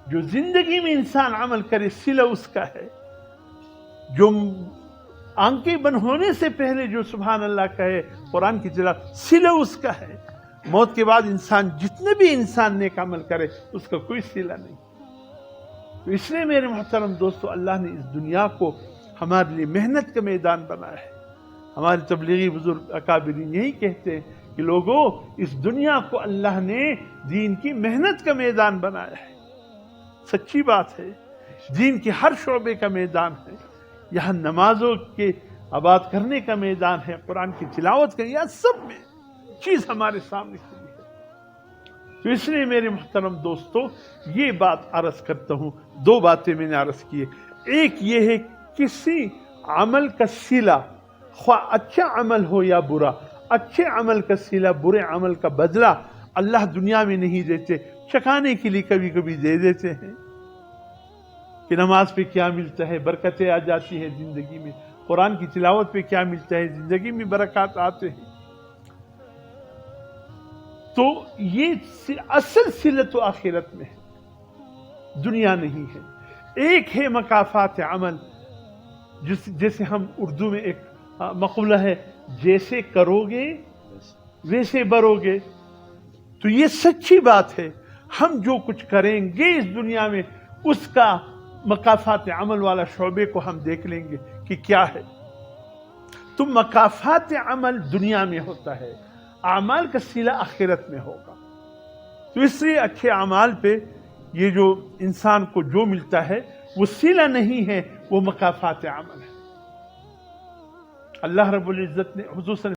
جو زندگی میں انسان عمل کرے صلہ اس کا ہے، جو آنکھیں بند ہونے سے پہلے جو سبحان اللہ کہے قرآن کی تلاوت صلہ اس کا ہے، موت کے بعد انسان جتنے بھی انسان نیک عمل کرے اس کا کوئی صلہ نہیں۔ تو اس لیے میرے محترم دوستو، اللہ نے اس دنیا کو ہمارے لیے محنت کا میدان بنایا ہے۔ ہمارے تبلیغی بزرگ اکابرین یہی کہتے ہیں کہ لوگوں، اس دنیا کو اللہ نے دین کی محنت کا میدان بنایا ہے۔ سچی بات ہے، دین کے ہر شعبے کا میدان ہے۔ یہاں نمازوں کے آباد کرنے کا میدان ہے، قرآن کی تلاوت کا، یہ سب میں چیز ہمارے سامنے کھلی ہے۔ تو اس لیے میرے محترم دوستو، یہ بات عرض کرتا ہوں، دو باتیں میں نے عرض کی ہے۔ ایک یہ ہے کسی عمل کا صلہ، خواہ اچھا عمل ہو یا برا، اچھے عمل کا صلہ برے عمل کا بدلہ اللہ دنیا میں نہیں دیتے، چکانے کے لیے کبھی کبھی دے دیتے ہیں کہ نماز پہ کیا ملتا ہے، برکتیں آ جاتی ہیں زندگی میں، قرآن کی تلاوت پہ کیا ملتا ہے، زندگی میں برکات آتے ہیں۔ تو یہ اصل صلت و آخرت میں ہے، دنیا نہیں ہے۔ ایک ہے مکافات عمل، جیسے ہم اردو میں ایک مقولہ ہے، جیسے کرو گے ویسے برو گے۔ تو یہ سچی بات ہے، ہم جو کچھ کریں گے اس دنیا میں اس کا مکافات عمل والا شعبے کو ہم دیکھ لیں گے کہ کیا ہے۔ تو مکافات عمل دنیا میں ہوتا ہے، اعمال کا صلہ آخرت میں ہوگا۔ تو اس لیے اچھے اعمال پہ یہ جو انسان کو جو ملتا ہے وہ صلہ نہیں ہے، وہ مکافات عمل ہے۔ اللہ رب العزت نے حضور صلی